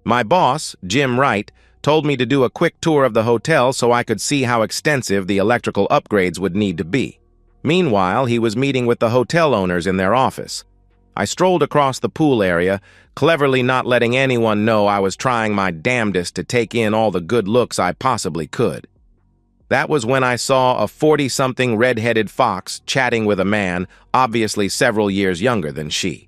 My boss, Jim Wright, told me to do a quick tour of the hotel so I could see how extensive the electrical upgrades would need to be. Meanwhile, he was meeting with the hotel owners in their office. I strolled across the pool area, cleverly not letting anyone know I was trying my damnedest to take in all the good looks I possibly could. That was when I saw a 40-something red-headed fox chatting with a man, obviously several years younger than she.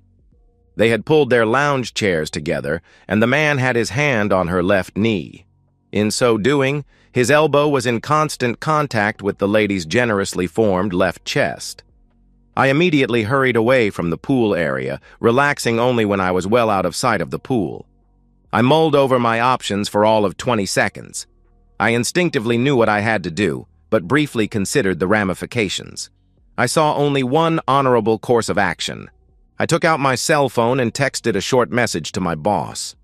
They had pulled their lounge chairs together, and the man had his hand on her left knee. In so doing, his elbow was in constant contact with the lady's generously formed left chest. I immediately hurried away from the pool area, relaxing only when I was well out of sight of the pool. I mulled over my options for all of 20 seconds. I instinctively knew what I had to do, but briefly considered the ramifications. I saw only one honorable course of action. I took out my cell phone and texted a short message to my boss.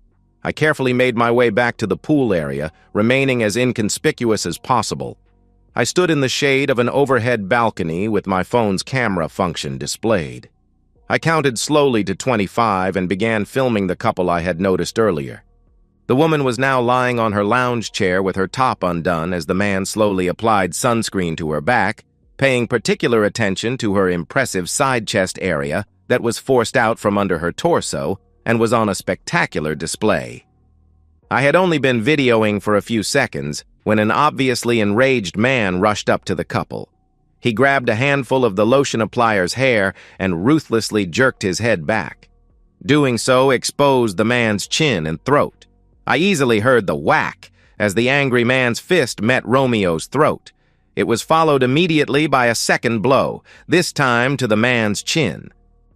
I carefully made my way back to the pool area, remaining as inconspicuous as possible. I stood in the shade of an overhead balcony with my phone's camera function displayed. I counted slowly to 25 and began filming the couple I had noticed earlier. The woman was now lying on her lounge chair with her top undone as the man slowly applied sunscreen to her back, paying particular attention to her impressive side chest area that was forced out from under her torso and was on a spectacular display. I had only been videoing for a few seconds when an obviously enraged man rushed up to the couple. He grabbed a handful of the lotion applier's hair and ruthlessly jerked his head back. Doing so exposed the man's chin and throat. I easily heard the whack as the angry man's fist met Romeo's throat. It was followed immediately by a second blow, this time to the man's chin.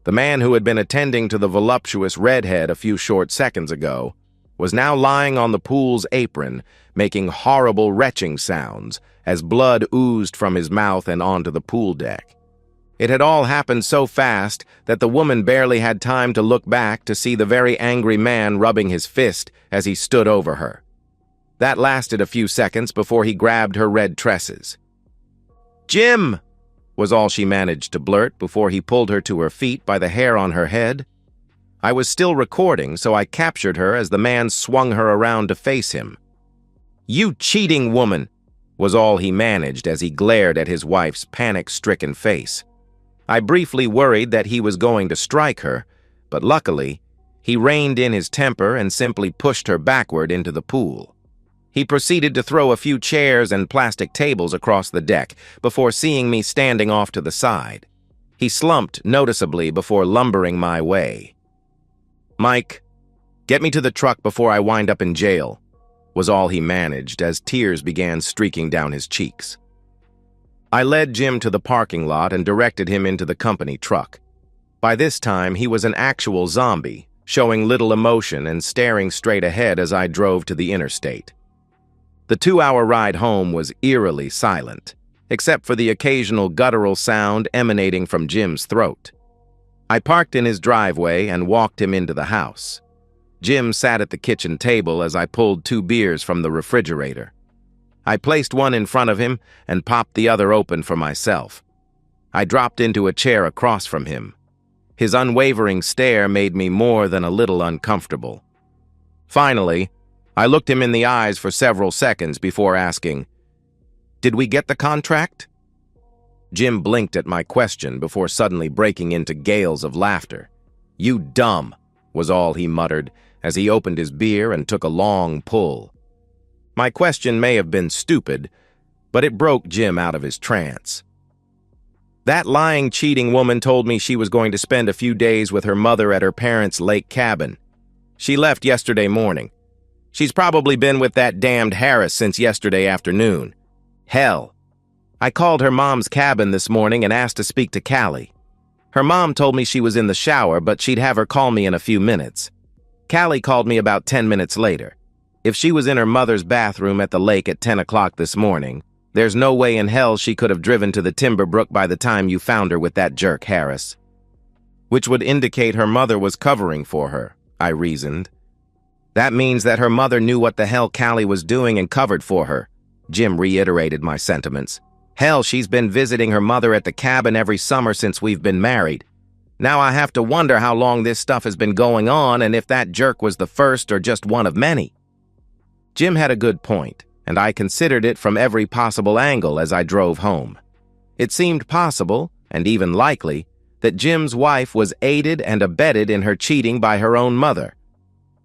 The man who had been attending to the voluptuous redhead a few short seconds ago was now lying on the pool's apron, making horrible retching sounds as blood oozed from his mouth and onto the pool deck. It had all happened so fast that the woman barely had time to look back to see the very angry man rubbing his fist as he stood over her. That lasted a few seconds before he grabbed her red tresses. "Jim!" was all she managed to blurt before he pulled her to her feet by the hair on her head. I was still recording, so I captured her as the man swung her around to face him. "You cheating woman!" was all he managed as he glared at his wife's panic-stricken face. I briefly worried that he was going to strike her, but luckily, he reined in his temper and simply pushed her backward into the pool. He proceeded to throw a few chairs and plastic tables across the deck before seeing me standing off to the side. He slumped noticeably before lumbering my way. "Mike, get me to the truck before I wind up in jail," was all he managed as tears began streaking down his cheeks. I led Jim to the parking lot and directed him into the company truck. By this time, he was an actual zombie, showing little emotion and staring straight ahead as I drove to the interstate. The 2-hour ride home was eerily silent, except for the occasional guttural sound emanating from Jim's throat. I parked in his driveway and walked him into the house. Jim sat at the kitchen table as I pulled 2 beers from the refrigerator. I placed one in front of him and popped the other open for myself. I dropped into a chair across from him. His unwavering stare made me more than a little uncomfortable. Finally, I looked him in the eyes for several seconds before asking, "Did we get the contract?" Jim blinked at my question before suddenly breaking into gales of laughter. "You dumb," was all he muttered as he opened his beer and took a long pull. My question may have been stupid, but it broke Jim out of his trance. "That lying, cheating woman told me she was going to spend a few days with her mother at her parents' lake cabin. She left yesterday morning. She's probably been with that damned Harris since yesterday afternoon. Hell. I called her mom's cabin this morning and asked to speak to Callie. Her mom told me she was in the shower, but she'd have her call me in a few minutes. Callie called me about 10 minutes later. If she was in her mother's bathroom at the lake at 10 o'clock this morning, there's no way in hell she could have driven to the Timber Brook by the time you found her with that jerk, Harris." Which would indicate her mother was covering for her, I reasoned. "That means that her mother knew what the hell Callie was doing and covered for her." Jim reiterated my sentiments. "Hell, she's been visiting her mother at the cabin every summer since we've been married. Now I have to wonder how long this stuff has been going on and if that jerk was the first or just one of many. Jim had a good point, and I considered it from every possible angle as I drove home. It seemed possible, and even likely, that Jim's wife was aided and abetted in her cheating by her own mother.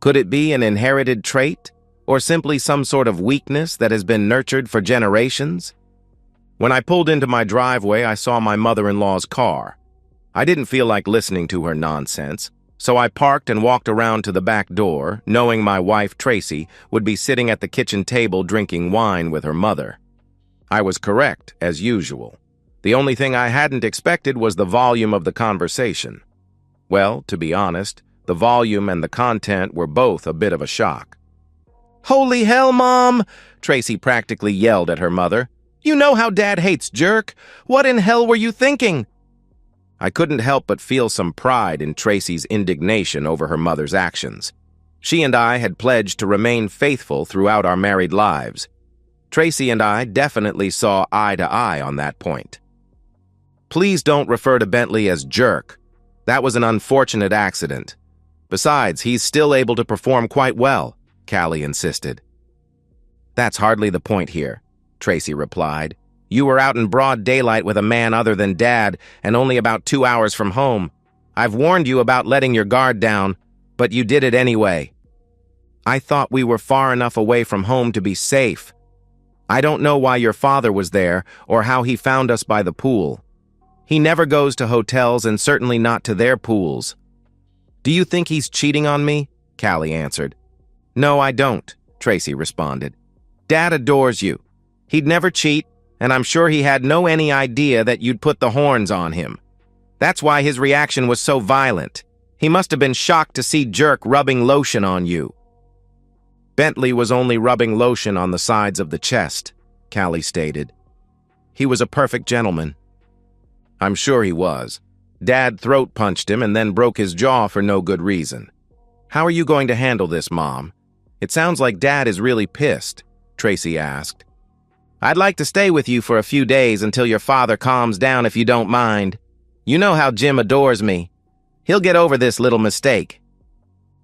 Could it be an inherited trait, or simply some sort of weakness that has been nurtured for generations? When I pulled into my driveway, I saw my mother-in-law's car. I didn't feel like listening to her nonsense, so I parked and walked around to the back door, knowing my wife, Tracy, would be sitting at the kitchen table drinking wine with her mother. I was correct, as usual. The only thing I hadn't expected was the volume of the conversation. Well, to be honest, the volume and the content were both a bit of a shock. "Holy hell, Mom!" Tracy practically yelled at her mother. "You know how Dad hates jerk. What in hell were you thinking?" I couldn't help but feel some pride in Tracy's indignation over her mother's actions. She and I had pledged to remain faithful throughout our married lives. Tracy and I definitely saw eye to eye on that point. "Please don't refer to Bentley as jerk. That was an unfortunate accident. Besides, he's still able to perform quite well," Callie insisted. "That's hardly the point here," Tracy replied. "You were out in broad daylight with a man other than Dad and only about 2 hours from home. I've warned you about letting your guard down, but you did it anyway. I thought we were far enough away from home to be safe. I don't know why your father was there or how he found us by the pool. He never goes to hotels and certainly not to their pools." "Do you think he's cheating on me?" Callie answered. "No, I don't," Tracy responded. "Dad adores you. He'd never cheat, and I'm sure he had no any idea that you'd put the horns on him. That's why his reaction was so violent. He must have been shocked to see Jerk rubbing lotion on you." "Bentley was only rubbing lotion on the sides of the chest," Callie stated. "He was a perfect gentleman." "I'm sure he was. Dad throat punched him and then broke his jaw for no good reason. How are you going to handle this, Mom? It sounds like Dad is really pissed," Tracy asked. "I'd like to stay with you for a few days until your father calms down if you don't mind. You know how Jim adores me. He'll get over this little mistake."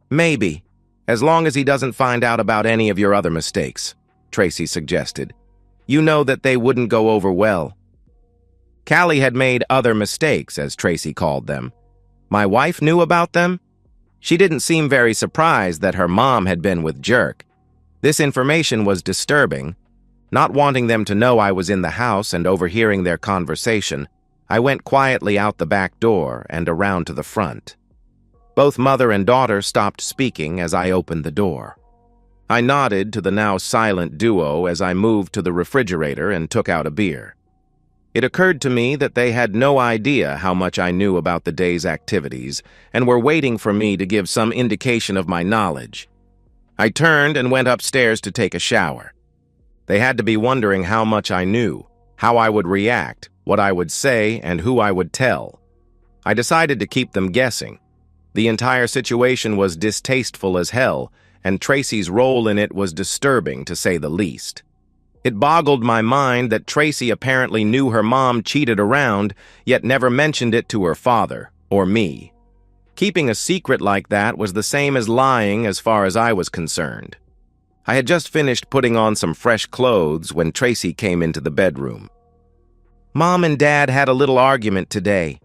"Maybe, as long as he doesn't find out about any of your other mistakes," Tracy suggested. "You know that they wouldn't go over well." Callie had made other mistakes, as Tracy called them. My wife knew about them? She didn't seem very surprised that her mom had been with Jerk. This information was disturbing. Not wanting them to know I was in the house and overhearing their conversation, I went quietly out the back door and around to the front. Both mother and daughter stopped speaking as I opened the door. I nodded to the now silent duo as I moved to the refrigerator and took out a beer. It occurred to me that they had no idea how much I knew about the day's activities and were waiting for me to give some indication of my knowledge. I turned and went upstairs to take a shower. They had to be wondering how much I knew, how I would react, what I would say, and who I would tell. I decided to keep them guessing. The entire situation was distasteful as hell, and Tracy's role in it was disturbing, to say the least. It boggled my mind that Tracy apparently knew her mom cheated around, yet never mentioned it to her father, or me. Keeping a secret like that was the same as lying as far as I was concerned. I had just finished putting on some fresh clothes when Tracy came into the bedroom. "Mom and Dad had a little argument today.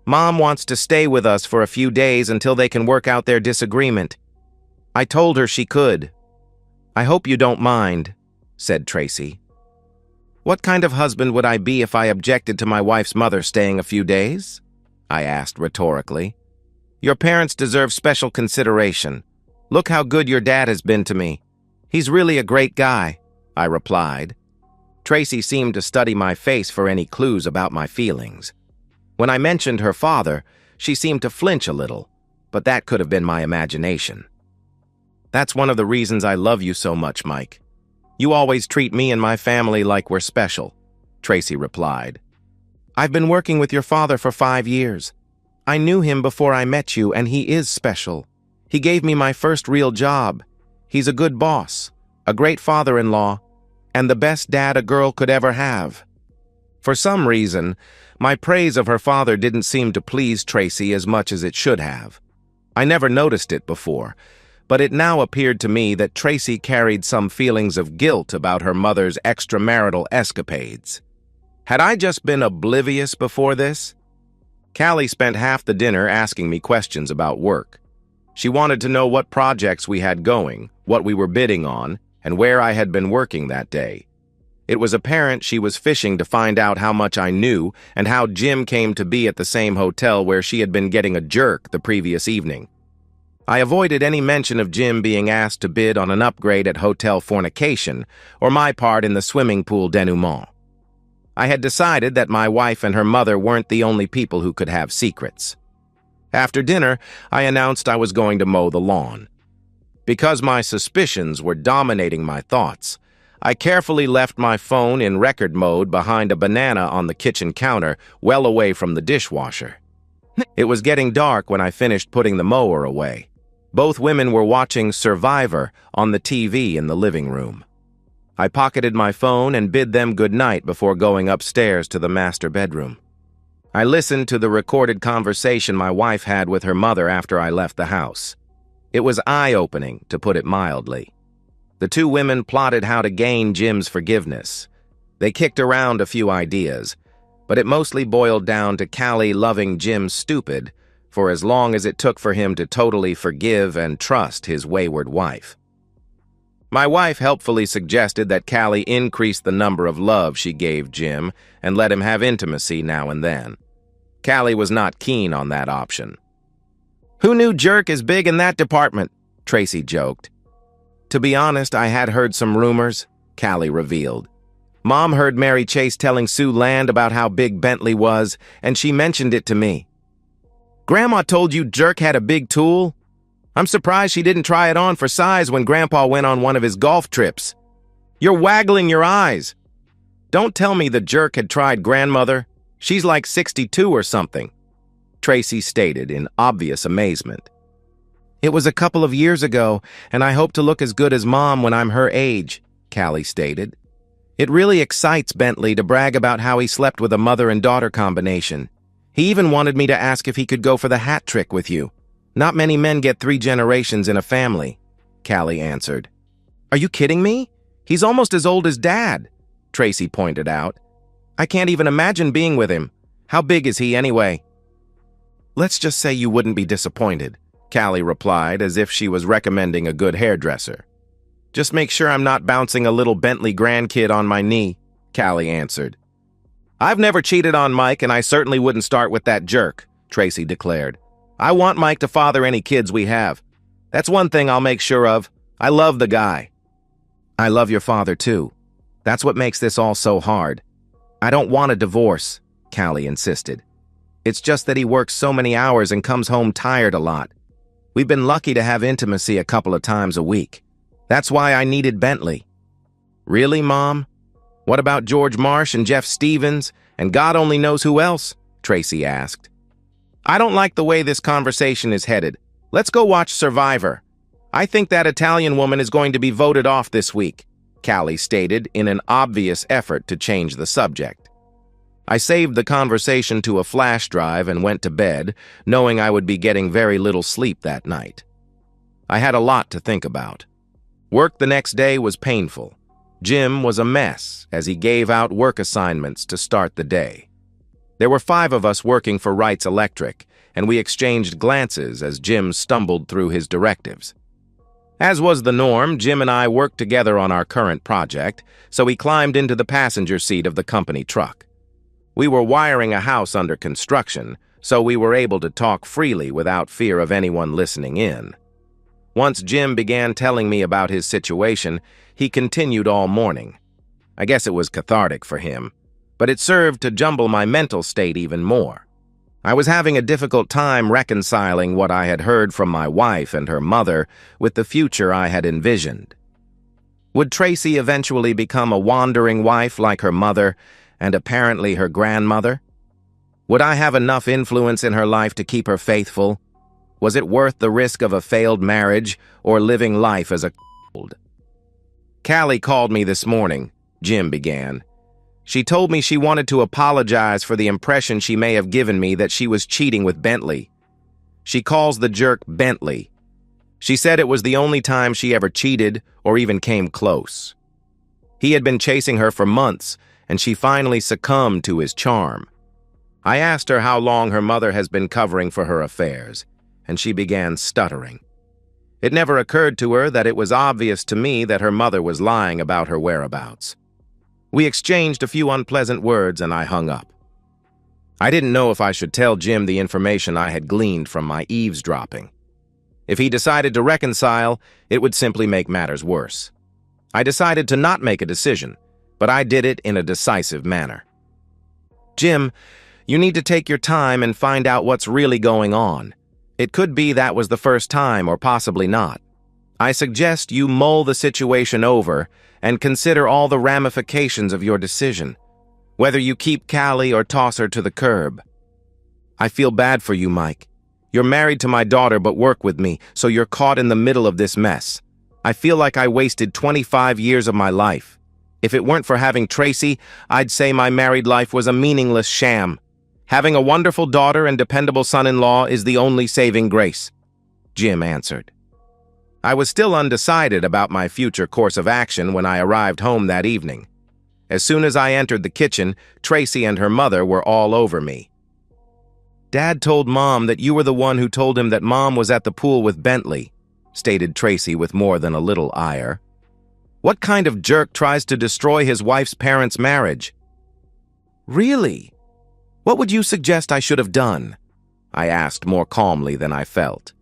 Mom wants to stay with us for a few days until they can work out their disagreement. I told her she could. I hope you don't mind," said Tracy. "What kind of husband would I be if I objected to my wife's mother staying a few days?" I asked rhetorically. "Your parents deserve special consideration. Look how good your dad has been to me. He's really a great guy," I replied. Tracy seemed to study my face for any clues about my feelings. When I mentioned her father, she seemed to flinch a little, but that could have been my imagination. "That's one of the reasons I love you so much, Mike. You always treat me and my family like we're special," Tracy replied. "I've been working with your father for 5 years. I knew him before I met you, and he is special. He gave me my first real job. He's a good boss, a great father-in-law, and the best dad a girl could ever have." For some reason, my praise of her father didn't seem to please Tracy as much as it should have. I never noticed it before, but it now appeared to me that Tracy carried some feelings of guilt about her mother's extramarital escapades. Had I just been oblivious before this? Callie spent half the dinner asking me questions about work. She wanted to know what projects we had going, what we were bidding on, and where I had been working that day. It was apparent she was fishing to find out how much I knew and how Jim came to be at the same hotel where she had been getting a jerk the previous evening. I avoided any mention of Jim being asked to bid on an upgrade at Hotel Fornication or my part in the swimming pool denouement. I had decided that my wife and her mother weren't the only people who could have secrets. After dinner, I announced I was going to mow the lawn. Because my suspicions were dominating my thoughts, I carefully left my phone in record mode behind a banana on the kitchen counter, well away from the dishwasher. It was getting dark when I finished putting the mower away. Both women were watching Survivor on the TV in the living room. I pocketed my phone and bid them good night before going upstairs to the master bedroom. I listened to the recorded conversation my wife had with her mother after I left the house. It was eye-opening, to put it mildly. The two women plotted how to gain Jim's forgiveness. They kicked around a few ideas, but it mostly boiled down to Callie loving Jim stupid for as long as it took for him to totally forgive and trust his wayward wife. My wife helpfully suggested that Callie increase the number of love she gave Jim and let him have intimacy now and then. Callie was not keen on that option. "Who knew Jerk is big in that department?" Tracy joked. "To be honest, I had heard some rumors," Callie revealed. "Mom heard Mary Chase telling Sue Land about how big Bentley was, and she mentioned it to me." "Grandma told you Jerk had a big tool? I'm surprised she didn't try it on for size when Grandpa went on one of his golf trips. You're waggling your eyes. Don't tell me the Jerk had tried Grandmother. She's like 62 or something," Tracy stated in obvious amazement. "It was a couple of years ago, and I hope to look as good as Mom when I'm her age," Callie stated. "It really excites Bentley to brag about how he slept with a mother and daughter combination. He even wanted me to ask if he could go for the hat trick with you. Not many men get 3 generations in a family," Callie answered. "Are you kidding me? He's almost as old as Dad," Tracy pointed out. "I can't even imagine being with him. How big is he anyway?" "Let's just say you wouldn't be disappointed," Callie replied as if she was recommending a good hairdresser. "Just make sure I'm not bouncing a little Bentley grandkid on my knee," Callie answered. "I've never cheated on Mike, and I certainly wouldn't start with that Jerk," Tracy declared. "I want Mike to father any kids we have. That's one thing I'll make sure of. I love the guy." "I love your father, too. That's what makes this all so hard. I don't want a divorce," Callie insisted. "It's just that he works so many hours and comes home tired a lot. We've been lucky to have intimacy a couple of times a week. That's why I needed Bentley." "Really, Mom? What about George Marsh and Jeff Stevens, and God only knows who else?" Tracy asked. "I don't like the way this conversation is headed. Let's go watch Survivor. I think that Italian woman is going to be voted off this week," Callie stated in an obvious effort to change the subject. I saved the conversation to a flash drive and went to bed, knowing I would be getting very little sleep that night. I had a lot to think about. Work the next day was painful. Jim was a mess as he gave out work assignments to start the day. There were 5 of us working for Wrights Electric, and we exchanged glances as Jim stumbled through his directives. As was the norm, Jim and I worked together on our current project, so he climbed into the passenger seat of the company truck. We were wiring a house under construction, so we were able to talk freely without fear of anyone listening in. Once Jim began telling me about his situation, he continued all morning. I guess it was cathartic for him, but it served to jumble my mental state even more. I was having a difficult time reconciling what I had heard from my wife and her mother with the future I had envisioned. Would Tracy eventually become a wandering wife like her mother and apparently her grandmother? Would I have enough influence in her life to keep her faithful? Was it worth the risk of a failed marriage or living life as a cold? "Callie called me this morning," Jim began. She told me she wanted to apologize for the impression she may have given me that she was cheating with Bentley. She calls the jerk Bentley. She said it was the only time she ever cheated or even came close. He had been chasing her for months, and she finally succumbed to his charm. I asked her how long her mother has been covering for her affairs, and she began stuttering. It never occurred to her that it was obvious to me that her mother was lying about her whereabouts. We exchanged a few unpleasant words and I hung up. I didn't know if I should tell Jim the information I had gleaned from my eavesdropping. If he decided to reconcile, it would simply make matters worse. I decided to not make a decision, but I did it in a decisive manner. Jim, you need to take your time and find out what's really going on. It could be that was the first time or possibly not. I suggest you mull the situation over and consider all the ramifications of your decision, whether you keep Callie or toss her to the curb. I feel bad for you, Mike. You're married to my daughter but work with me, so you're caught in the middle of this mess. I feel like I wasted 25 years of my life. If it weren't for having Tracy, I'd say my married life was a meaningless sham. Having a wonderful daughter and dependable son-in-law is the only saving grace, Jim answered. I was still undecided about my future course of action when I arrived home that evening. As soon as I entered the kitchen, Tracy and her mother were all over me. Dad told Mom that you were the one who told him that Mom was at the pool with Bentley, stated Tracy with more than a little ire. What kind of jerk tries to destroy his wife's parents' marriage? Really? What would you suggest I should have done? I asked more calmly than I felt.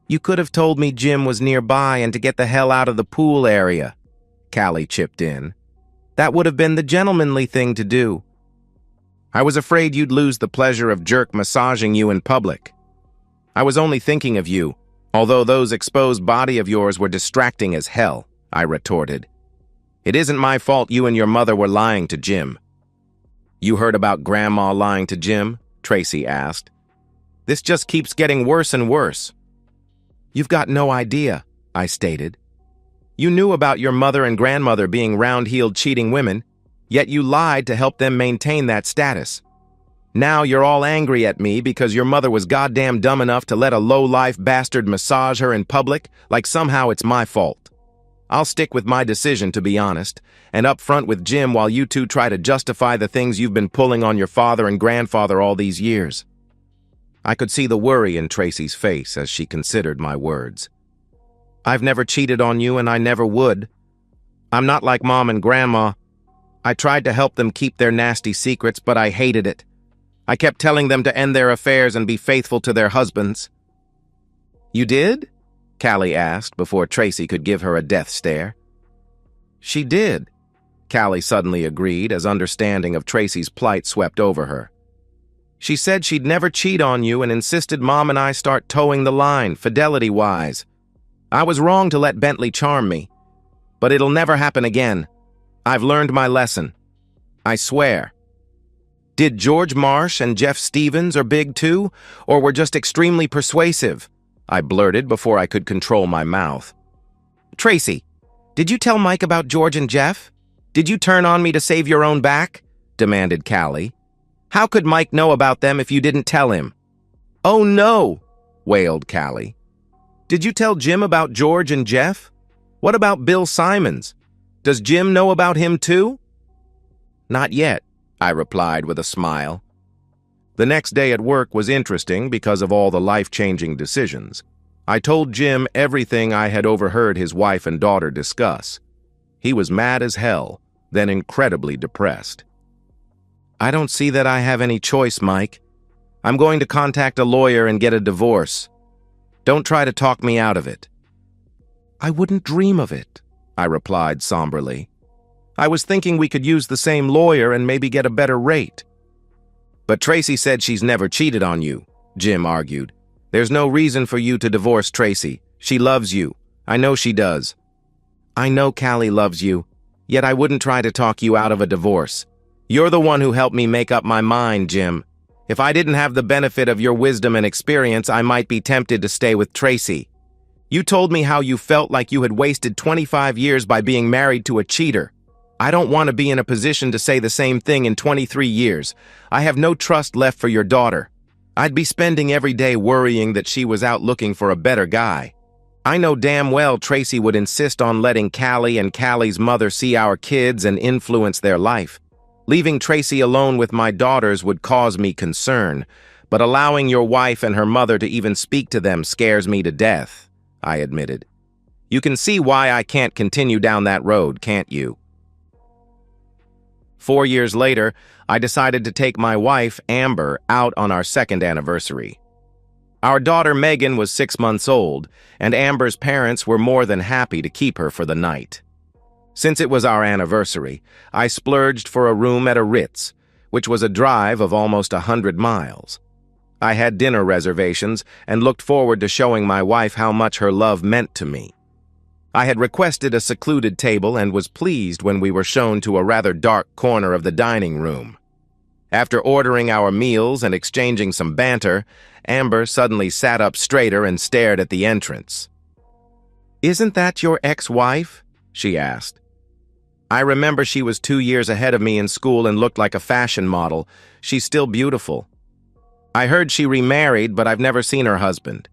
You could have told me Jim was nearby and to get the hell out of the pool area, Callie chipped in. That would have been the gentlemanly thing to do. I was afraid you'd lose the pleasure of jerk massaging you in public. I was only thinking of you, although those exposed body of yours were distracting as hell, I retorted. It isn't my fault you and your mother were lying to Jim. You heard about Grandma lying to Jim? Tracy asked. This just keeps getting worse and worse. You've got no idea, I stated. You knew about your mother and grandmother being round-heeled cheating women, yet you lied to help them maintain that status. Now you're all angry at me because your mother was goddamn dumb enough to let a low-life bastard massage her in public, like somehow it's my fault. I'll stick with my decision, to be honest, and up front with Jim while you two try to justify the things you've been pulling on your father and grandfather all these years. I could see the worry in Tracy's face as she considered my words. I've never cheated on you and I never would. I'm not like Mom and Grandma. I tried to help them keep their nasty secrets, but I hated it. I kept telling them to end their affairs and be faithful to their husbands. You did? Callie asked before Tracy could give her a death stare. She did, Callie suddenly agreed as understanding of Tracy's plight swept over her. She said she'd never cheat on you and insisted Mom and I start towing the line, fidelity-wise. I was wrong to let Bentley charm me, but it'll never happen again. I've learned my lesson. I swear. Did George Marsh and Jeff Stevens are big too, or were just extremely persuasive? I blurted before I could control my mouth. Tracy, did you tell Mike about George and Jeff? Did you turn on me to save your own back? Demanded Callie. How could Mike know about them if you didn't tell him? Oh no, wailed Callie. Did you tell Jim about George and Jeff? What about Bill Simons? Does Jim know about him too? Not yet, I replied with a smile. The next day at work was interesting because of all the life-changing decisions. I told Jim everything I had overheard his wife and daughter discuss. He was mad as hell, then incredibly depressed. I don't see that I have any choice, Mike. I'm going to contact a lawyer and get a divorce. Don't try to talk me out of it. I wouldn't dream of it, I replied somberly. I was thinking we could use the same lawyer and maybe get a better rate. But Tracy said she's never cheated on you, Jim argued. There's no reason for you to divorce Tracy. She loves you. I know she does. I know Callie loves you, yet I wouldn't try to talk you out of a divorce. You're the one who helped me make up my mind, Jim. If I didn't have the benefit of your wisdom and experience, I might be tempted to stay with Tracy. You told me how you felt like you had wasted 25 years by being married to a cheater. I don't want to be in a position to say the same thing in 23 years. I have no trust left for your daughter. I'd be spending every day worrying that she was out looking for a better guy. I know damn well Tracy would insist on letting Callie and Callie's mother see our kids and influence their life. Leaving Tracy alone with my daughters would cause me concern, but allowing your wife and her mother to even speak to them scares me to death, I admitted. You can see why I can't continue down that road, can't you? 4 years later, I decided to take my wife, Amber, out on our second anniversary. Our daughter, Megan, was 6 months old, and Amber's parents were more than happy to keep her for the night. Since it was our anniversary, I splurged for a room at a Ritz, which was a drive of almost 100 miles. I had dinner reservations and looked forward to showing my wife how much her love meant to me. I had requested a secluded table and was pleased when we were shown to a rather dark corner of the dining room. After ordering our meals and exchanging some banter, Amber suddenly sat up straighter and stared at the entrance. "Isn't that your ex-wife?" she asked. I remember she was 2 years ahead of me in school and looked like a fashion model. She's still beautiful. I heard she remarried, but I've never seen her husband.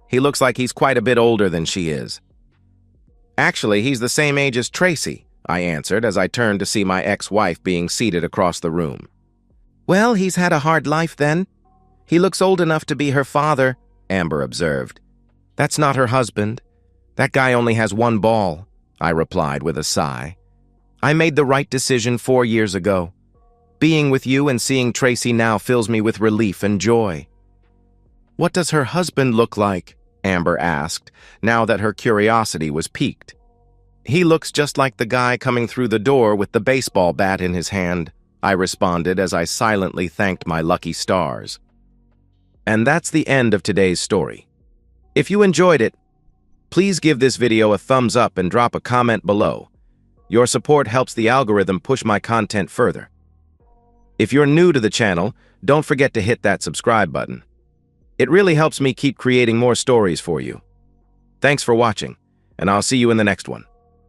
He looks like he's quite a bit older than she is. Actually, he's the same age as Tracy, I answered as I turned to see my ex-wife being seated across the room. Well, he's had a hard life then. He looks old enough to be her father, Amber observed. That's not her husband. That guy only has one ball, I replied with a sigh. I made the right decision 4 years ago. Being with you and seeing Tracy now fills me with relief and joy. What does her husband look like? Amber asked, now that her curiosity was piqued. He looks just like the guy coming through the door with the baseball bat in his hand, I responded as I silently thanked my lucky stars. And that's the end of today's story. If you enjoyed it, please give this video a thumbs up and drop a comment below. Your support helps the algorithm push my content further. If you're new to the channel, don't forget to hit that subscribe button. It really helps me keep creating more stories for you. Thanks for watching, and I'll see you in the next one.